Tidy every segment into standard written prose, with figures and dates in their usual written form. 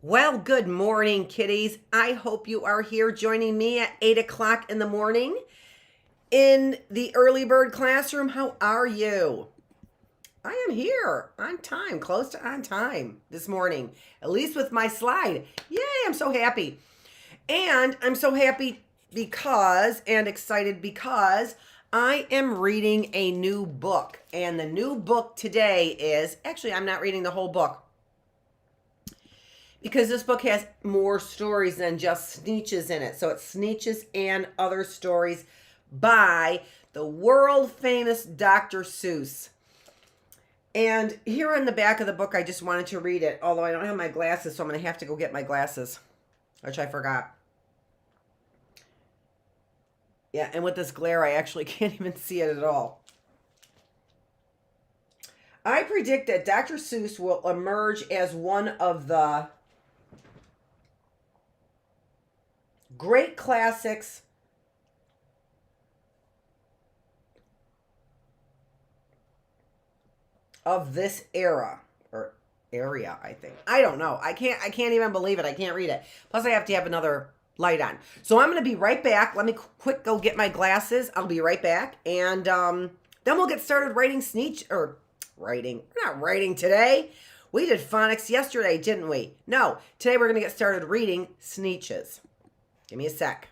Well, good morning, kiddies. I hope you are here joining me at 8 o'clock in the morning in the early bird classroom. How are you? I am here on time, close to on time this morning, at least with my slide. Yay, I'm so happy. And I'm so happy and excited because I am reading a new book. And the new book today is, actually, I'm not reading the whole book, because this book has more stories than just Sneetches in it. So it's Sneetches and Other Stories by the world famous Dr. Seuss. And here on the back of the book, I just wanted to read it, although I don't have my glasses, so I'm going to have to go get my glasses, which I forgot. Yeah, and with this glare, I actually can't even see it at all. I predict that Dr. Seuss will emerge as one of the great classics of this era or area, I think. I don't know. I can't even believe it. I can't read it. Plus I have to have another light on. So I'm going to be right back. Let me quick go get my glasses. I'll be right back. And then we'll get started writing writing. We're not writing today. We did phonics yesterday, didn't we? No. Today we're going to get started reading Sneetches. Give me a sec.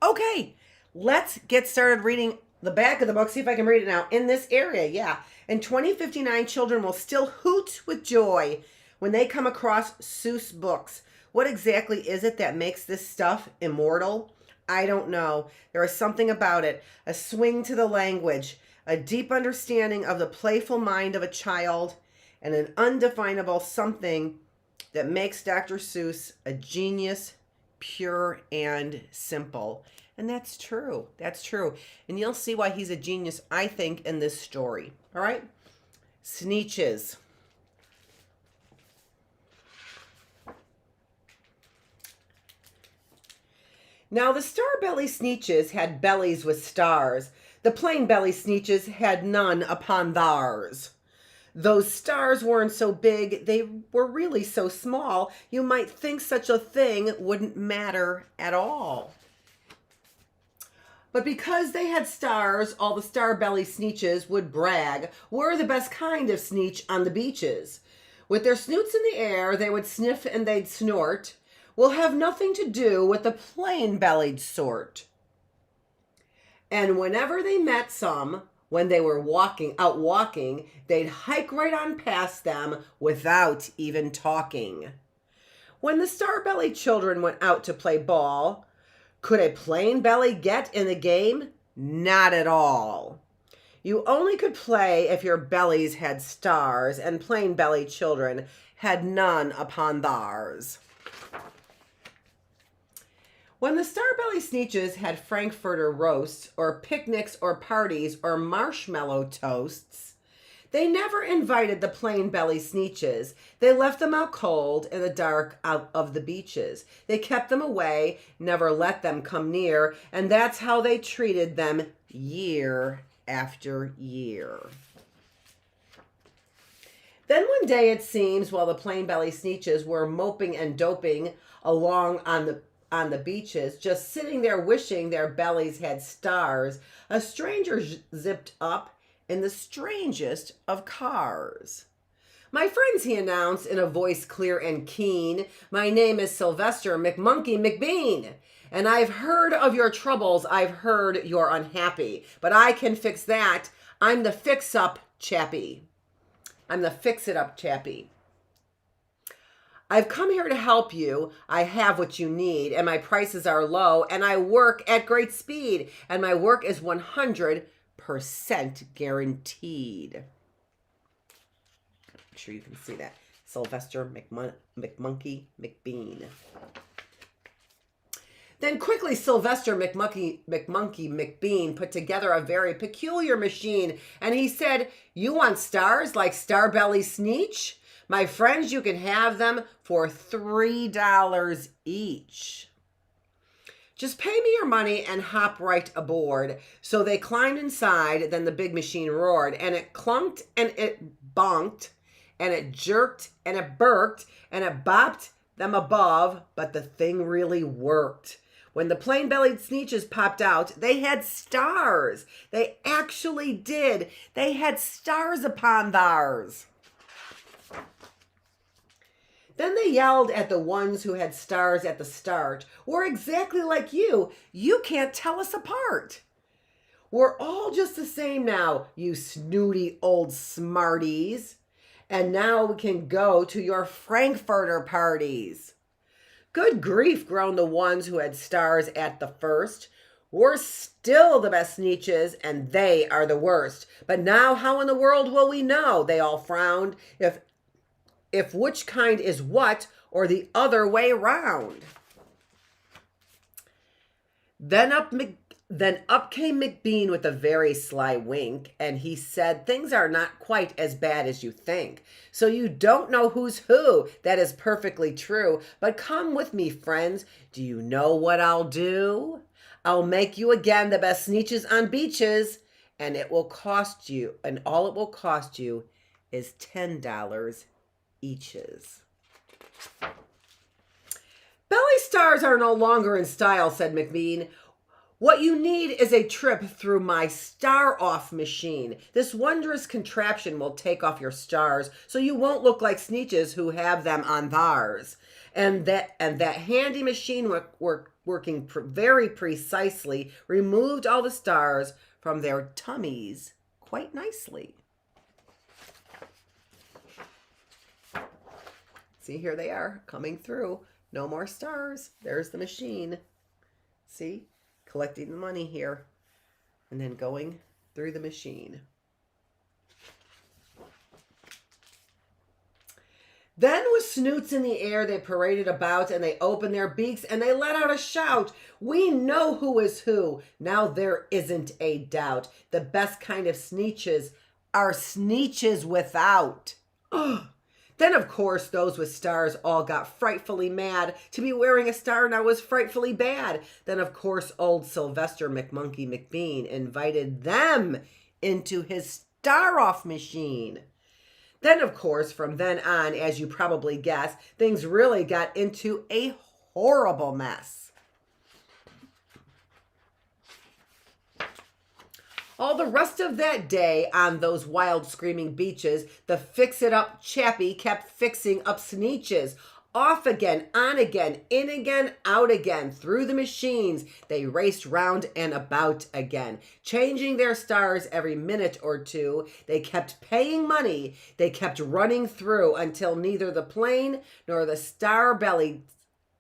Okay, let's get started reading the back of the book. See if I can read it now. In this area, yeah. In 2059, children will still hoot with joy when they come across Seuss books. What exactly is it that makes this stuff immortal? I don't know. There is something about it. A swing to the language, a deep understanding of the playful mind of a child, and an undefinable something that makes Dr. Seuss a genius, pure and simple. And that's true. That's true. And you'll see why he's a genius, I think, in this story. All right? Sneetches. Now, the star-belly Sneetches had bellies with stars. The plain-belly Sneetches had none upon theirs. Those stars weren't so big, they were really so small, you might think such a thing wouldn't matter at all. But because they had stars, all the star-belly Sneetches would brag, we're the best kind of Sneetch on the beaches. With their snoots in the air, they would sniff and they'd snort. We'll have nothing to do with the plain-bellied sort. And whenever they met some, when they were out walking, they'd hike right on past them without even talking. When the star-bellied children went out to play ball, could a plain belly get in the game? Not at all. You only could play if your bellies had stars, and plain-bellied children had none upon theirs. When the star-belly Sneetches had Frankfurter roasts, or picnics, or parties, or marshmallow toasts, they never invited the plain-belly Sneetches. They left them out cold in the dark out of the beaches. They kept them away, never let them come near, and that's how they treated them year after year. Then one day, it seems, while the plain-belly Sneetches were moping and doping along on the beaches, just sitting there wishing their bellies had stars, a stranger zipped up in the strangest of cars. My friends, he announced in a voice clear and keen, my name is Sylvester McMonkey McBean, and I've heard of your troubles, I've heard you're unhappy, but I can fix that. I'm the fix-up chappie. I'm the fix-it-up chappie. I've come here to help you. I have what you need, and my prices are low, and I work at great speed, and my work is 100% guaranteed. Make sure you can see that. Sylvester McMonkey McBean. Then quickly Sylvester McMonkey McBean put together a very peculiar machine, and he said, you want stars like Starbelly Sneetch? My friends, you can have them for $3 each. Just pay me your money and hop right aboard. So they climbed inside, then the big machine roared, and it clunked and it bonked, and it jerked and it burked and it bopped them above, but the thing really worked. When the plain-bellied Sneetches popped out, they had stars. They actually did. They had stars upon theirs. Then they yelled at the ones who had stars at the start. We're exactly like you. You can't tell us apart. We're all just the same now, you snooty old smarties. And now we can go to your Frankfurter parties. Good grief, groaned the ones who had stars at the first. We're still the best Sneetches, and they are the worst. But now how in the world will we know, they all frowned, if which kind is what, or the other way round. Then up came McBean with a very sly wink, and he said, things are not quite as bad as you think. So you don't know who's who. That is perfectly true. But come with me, friends. Do you know what I'll do? I'll make you again the best Sneetches on beaches, and it will cost you, and all it will cost you is $10 eaches. Belly stars are no longer in style, said McBean. What you need is a trip through my star-off machine. This wondrous contraption will take off your stars so you won't look like Sneetches who have them on theirs. And that handy machine working very precisely removed all the stars from their tummies quite nicely. See, here they are coming through. No more stars. There's the machine. See? Collecting the money here and then going through the machine. Then with snoots in the air, they paraded about and they opened their beaks and they let out a shout. We know who is who. Now there isn't a doubt. The best kind of Sneetches are Sneetches without. Then, of course, those with stars all got frightfully mad. To be wearing a star now was frightfully bad. Then, of course, old Sylvester McMonkey McBean invited them into his star-off machine. Then, of course, from then on, as you probably guessed, things really got into a horrible mess. All the rest of that day on those wild screaming beaches, the fix-it-up chappie kept fixing up Sneetches. Off again, on again, in again, out again, through the machines. They raced round and about again, changing their stars every minute or two. They kept paying money. They kept running through until neither the plane nor the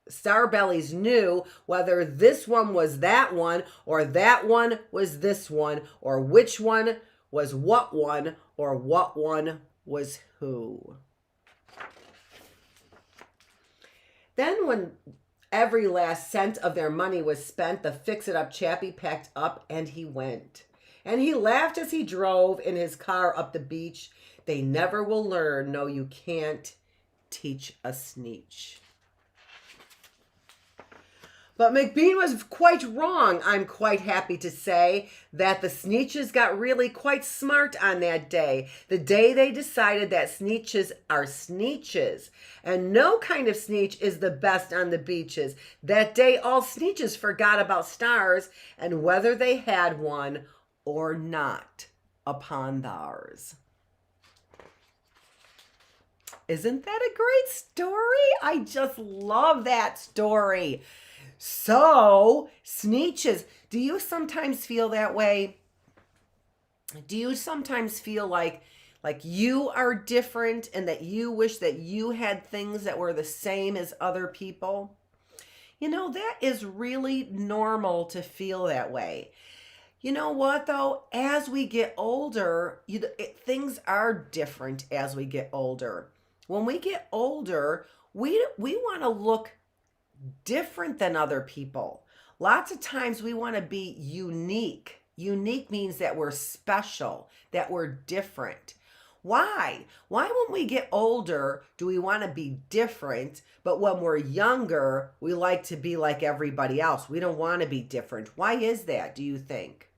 Starbellies knew whether this one was that one, or that one was this one, or which one was what one, or what one was who. Then when every last cent of their money was spent, the fix-it-up chappie packed up and he went. And he laughed as he drove in his car up the beach. They never will learn, no, you can't teach a Sneetch. But McBean was quite wrong, I'm quite happy to say, that the Sneetches got really quite smart on that day. The day they decided that Sneetches are Sneetches, and no kind of Sneetch is the best on the beaches. That day all Sneetches forgot about stars and whether they had one or not upon theirs. Isn't that a great story? I just love that story. So, Sneetches, do you sometimes feel that way? Do you sometimes feel like you are different and that you wish that you had things that were the same as other people? You know, that is really normal to feel that way. You know what, though? As we get older, things are different as we get older. When we get older, we want to look different than other people. Lots of times we want to be unique. Unique means that we're special, that we're different. Why? Why when we get older do we want to be different, but when we're younger, we like to be like everybody else? We don't want to be different. Why is that, do you think?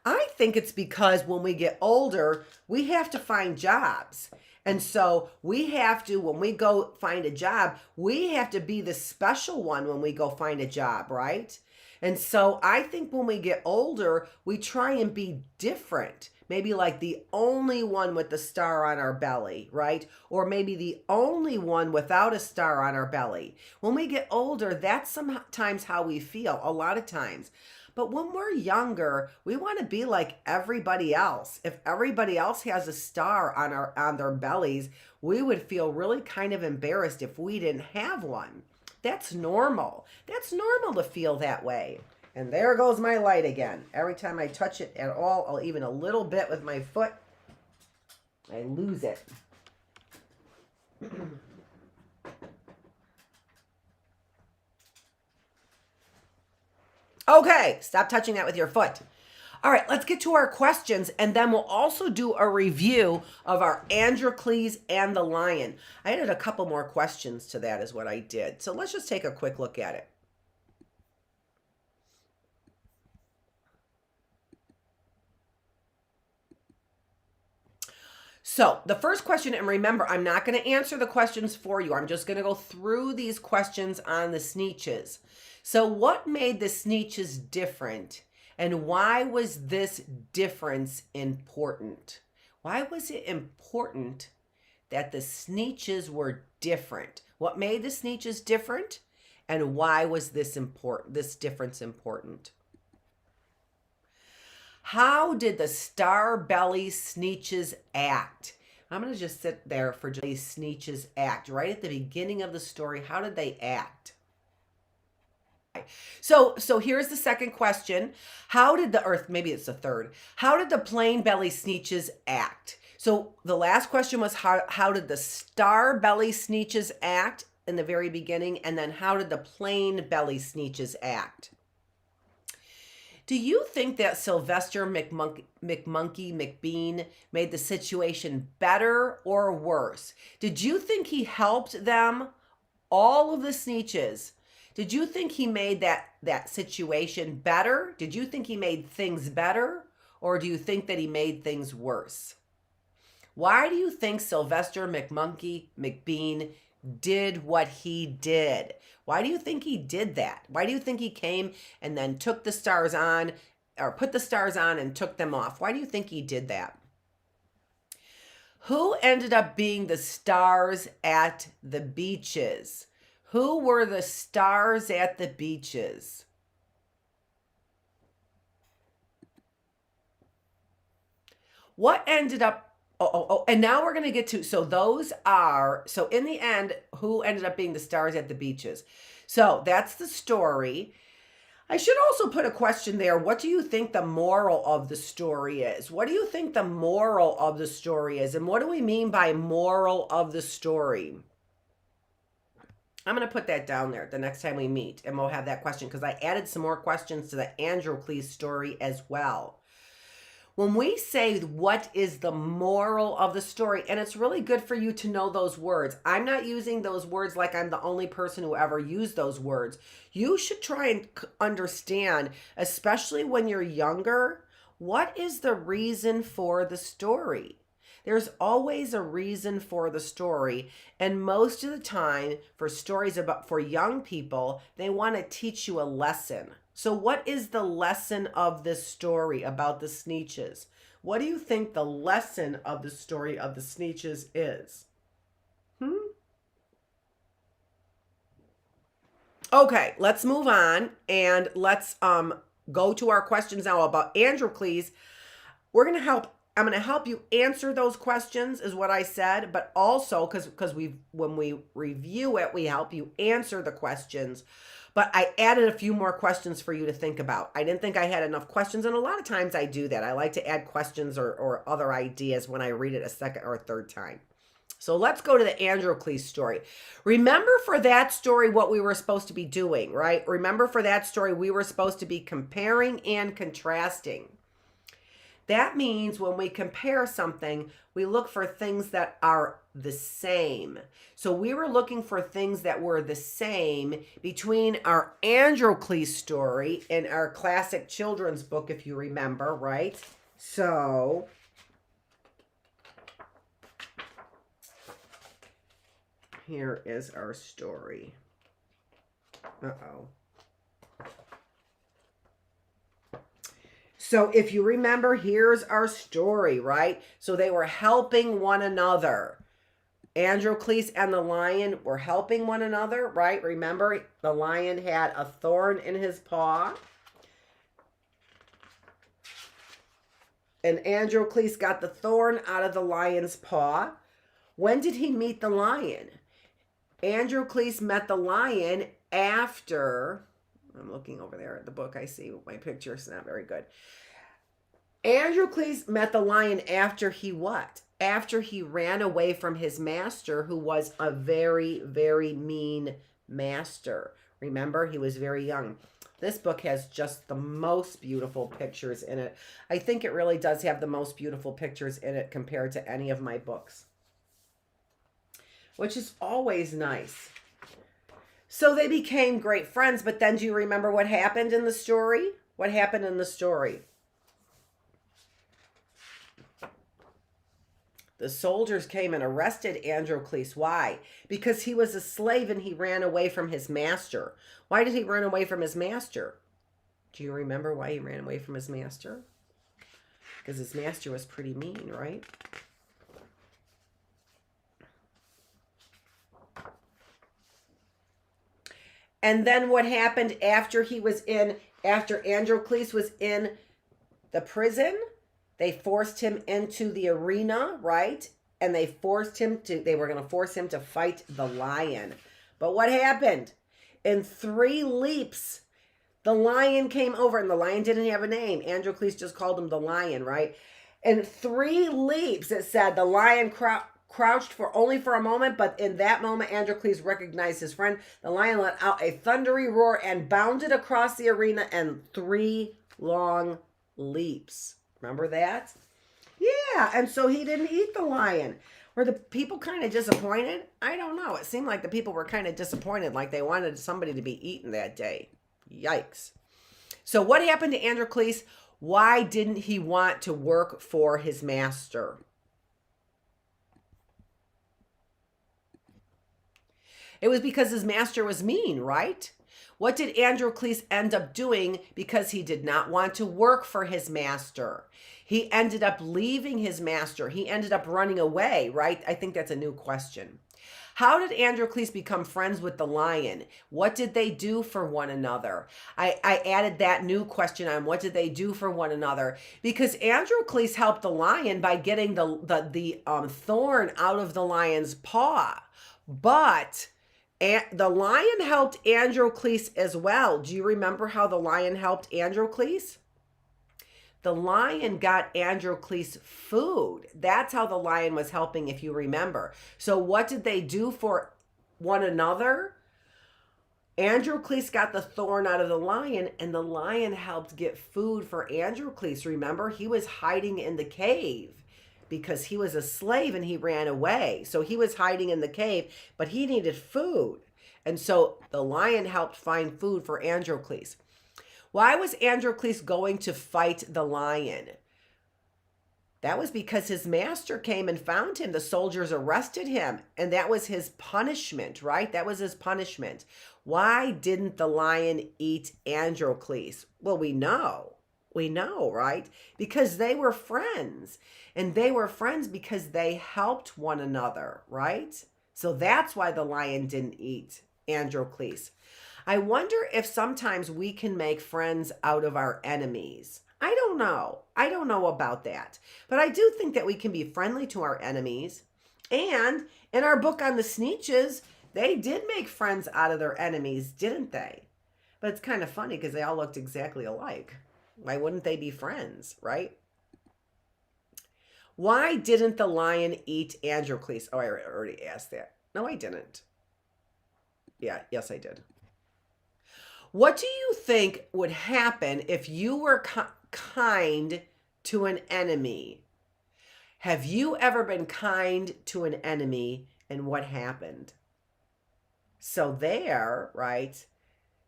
I think it's because when we get older, we have to find jobs. And so we have to, when we go find a job, we have to be the special one when we go find a job, right? And so I think when we get older, we try and be different. Maybe like the only one with the star on our belly, right? Or maybe the only one without a star on our belly. When we get older, that's sometimes how we feel, a lot of times. But when we're younger, we want to be like everybody else. If everybody else has a star on their bellies, we would feel really kind of embarrassed if we didn't have one. That's normal. That's normal to feel that way. And there goes my light again. Every time I touch it at all, or even a little bit with my foot, I lose it. Okay, stop touching that with your foot. All right, let's get to our questions, and then we'll also do a review of our Androcles and the Lion. I added a couple more questions to that is what I did. So let's just take a quick look at it. So the first question, and remember, I'm not going to answer the questions for you. I'm just going to go through these questions on the Sneetches. So what made the Sneetches different? And why was this difference important? Why was it important that the Sneetches were different? What made the Sneetches different? And why was this difference important? How did the star belly Sneetches act? I'm going to just sit there for just Sneetches act. Right at the beginning of the story, how did they act? So here's the second question. How did maybe it's the third. How did the plain belly Sneetches act? So the last question was how did the star belly Sneetches act in the very beginning? And then how did the plain belly Sneetches act? Do you think that Sylvester McMonkey made the situation better or worse? Did you think he helped them, all of the Sneetches? Did you think he made that situation better? Did you think he made things better? Or do you think that he made things worse? Why do you think Sylvester McBean did what he did? Why do you think he did that? Why do you think he came and then took the stars on, or put the stars on and took them off? Why do you think he did that? Who ended up being the stars at the beaches? Who were the stars at the beaches? What ended up and now we're going to get to, so in the end, who ended up being the stars at the beaches? So that's the story. I should also put a question there. What do you think the moral of the story is? What do you think the moral of the story is? And what do we mean by moral of the story? I'm going to put that down there the next time we meet, and we'll have that question because I added some more questions to the Androcles story as well. When we say what is the moral of the story, and it's really good for you to know those words. I'm not using those words like I'm the only person who ever used those words. You should try and understand, especially when you're younger, what is the reason for the story? There's always a reason for the story. And most of the time for stories for young people, they want to teach you a lesson. So what is the lesson of this story about the Sneetches? What do you think the lesson of the story of the Sneetches is? Okay, let's move on and let's go to our questions now about Androcles. I'm going to help you answer those questions is what I said, but also because when we review it, we help you answer the questions. But I added a few more questions for you to think about. I didn't think I had enough questions, and a lot of times I do that. I like to add questions or other ideas when I read it a second or a third time. So let's go to the Androcles story. Remember for that story what we were supposed to be doing, right? Remember for that story we were supposed to be comparing and contrasting. That means when we compare something, we look for things that are the same. So we were looking for things that were the same between our Androcles story and our classic children's book, if you remember, right? So Here is our story. Uh-oh. So if you remember, here's our story, right? So they were helping one another. Androcles and the lion were helping one another, right? Remember, the lion had a thorn in his paw. And Androcles got the thorn out of the lion's paw. When did he meet the lion? Androcles met the lion after... I'm looking over there at the book. I see my picture is not very good. Androcles met the lion after he what? After he ran away from his master, who was a very, very mean master. Remember, he was very young. This book has just the most beautiful pictures in it. I think it really does have the most beautiful pictures in it compared to any of my books, which is always nice. So they became great friends, but then do you remember what happened in the story? What happened in the story? The soldiers came and arrested Androcles. Why? Because he was a slave and he ran away from his master. Why did he run away from his master? Do you remember why he ran away from his master? Because his master was pretty mean, right? And then what happened after Androcles was in the prison? They forced him into the arena, right? And they were going to force him to fight the lion. But what happened? In 3 leaps, the lion came over, and the lion didn't have a name. Androcles just called him the lion, right? In 3 leaps, it said the lion crouched only for a moment, but in that moment, Androcles recognized his friend. The lion let out a thundery roar and bounded across the arena in 3 long leaps. Remember that? Yeah, and so he didn't eat the lion. Were the people kind of disappointed? I don't know. It seemed like the people were kind of disappointed, like they wanted somebody to be eaten that day. Yikes. So what happened to Androcles? Why didn't he want to work for his master? It was because his master was mean, right? What did Androcles end up doing because he did not want to work for his master? He ended up leaving his master. He ended up running away, right? I think that's a new question. How did Androcles become friends with the lion? What did they do for one another? I added that new question on what did they do for one another? Because Androcles helped the lion by getting the thorn out of the lion's paw. But the lion helped Androcles as well. Do you remember how the lion helped Androcles? The lion got Androcles food. That's how the lion was helping, if you remember. So what did they do for one another? Androcles got the thorn out of the lion, and the lion helped get food for Androcles. Remember, he was hiding in the cave because he was a slave and he ran away. So he was hiding in the cave, but he needed food. And so the lion helped find food for Androcles. Why was Androcles going to fight the lion? That was because his master came and found him. The soldiers arrested him, and that was his punishment, right? That was his punishment. Why didn't the lion eat Androcles? Well, we know, right? Because they were friends, and they were friends because they helped one another, right? So that's why the lion didn't eat Androcles. I wonder if sometimes we can make friends out of our enemies. I don't know. I don't know about that. But I do think that we can be friendly to our enemies. And in our book on the Sneetches, they did make friends out of their enemies, didn't they? But it's kind of funny because they all looked exactly alike. Why wouldn't they be friends, right? Why didn't the lion eat Androcles? Oh, I already asked that. No, I didn't. Yes, I did. What do you think would happen if you were kind to an enemy? Have you ever been kind to an enemy, and what happened? So there, right,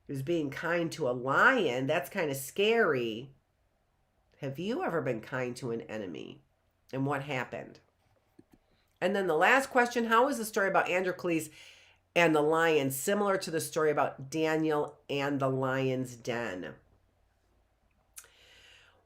he was being kind to a lion. That's kind of scary. Have you ever been kind to an enemy, and what happened? And then the last question, how is the story about Androcles and the lion, similar to the story about Daniel and the lion's den.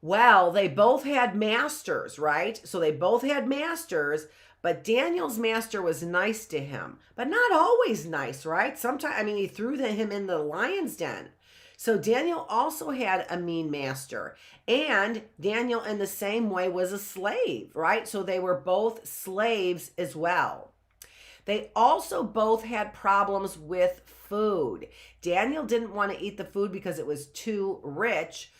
Well, they both had masters, right? So they both had masters, but Daniel's master was nice to him, but not always nice, right? Sometimes, I mean, he threw him in the lion's den. So Daniel also had a mean master, and Daniel in the same way was a slave, right? So they were both slaves as well. They also both had problems with food. Daniel didn't want to eat the food because it was too rich.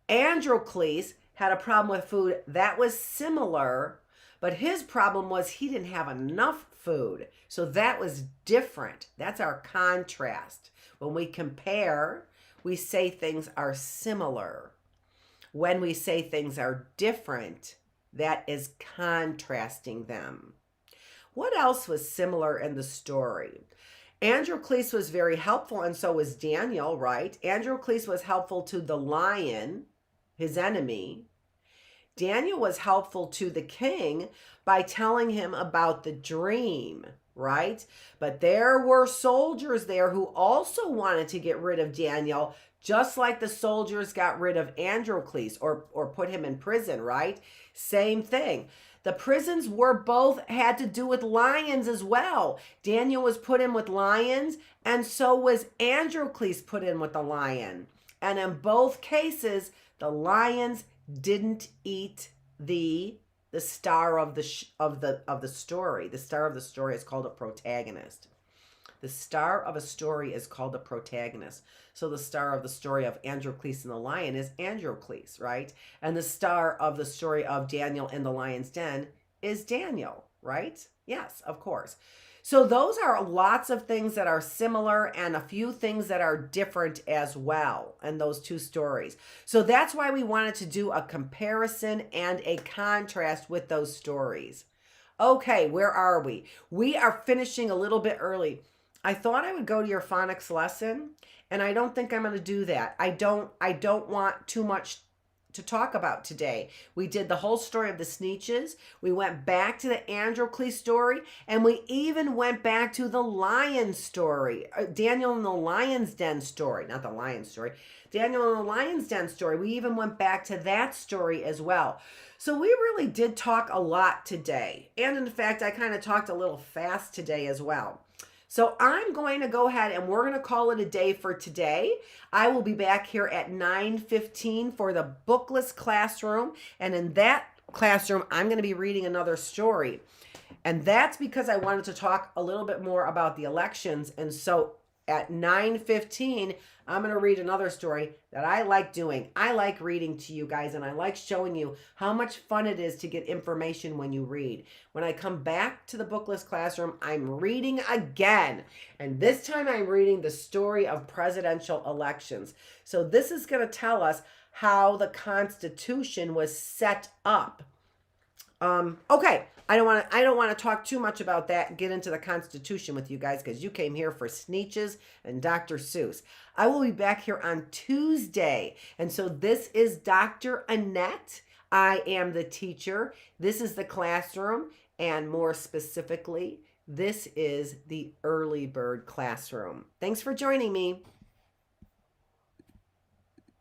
Androcles had a problem with food that was similar, but his problem was he didn't have enough food. So that was different. That's our contrast. When we compare, we say things are similar. When we say things are different, that is contrasting them. What else was similar in the story? Androcles was very helpful, and so was Daniel, right? Androcles was helpful to the lion, his enemy. Daniel was helpful to the king by telling him about the dream, right? But there were soldiers there who also wanted to get rid of Daniel, just like the soldiers got rid of Androcles or put him in prison, right? Same thing. The prisons had to do with lions as well. Daniel was put in with lions, and so was Androcles put in with the lion. And in both cases, the lions didn't eat the star of the story. The star of the story is called a protagonist. The star of a story is called a protagonist. So the star of the story of Androcles and the lion is Androcles, right? And the star of the story of Daniel in the lion's den is Daniel, right? Yes, of course. So those are lots of things that are similar and a few things that are different as well in those two stories. So that's why we wanted to do a comparison and a contrast with those stories. Okay, where are we? We are finishing a little bit early. I thought I would go to your phonics lesson, and I don't think I'm going to do that. I don't want too much to talk about today. We did the whole story of the Sneetches. We went back to the Androcles story, and we even went back to the lion story, Daniel and the lion's den story, not the lion story, Daniel and the lion's den story. We even went back to that story as well. So we really did talk a lot today. And in fact, I kind of talked a little fast today as well. So I'm going to go ahead and we're going to call it a day for today. I will be back here at 9:15 for the Bookless classroom. And in that classroom, I'm going to be reading another story. And that's because I wanted to talk a little bit more about the elections. And so at 9:15, I'm going to read another story that I like doing. I like reading to you guys, and I like showing you how much fun it is to get information when you read. When I come back to the Bookless classroom, I'm reading again. And this time I'm reading the story of presidential elections. So this is going to tell us how the Constitution was set up. Okay. I don't want to talk too much about that and get into the Constitution with you guys because you came here for Sneetches and Dr. Seuss. I will be back here on Tuesday. And so this is Dr. Annette. I am the teacher. This is the classroom. And more specifically, this is the early bird classroom. Thanks for joining me.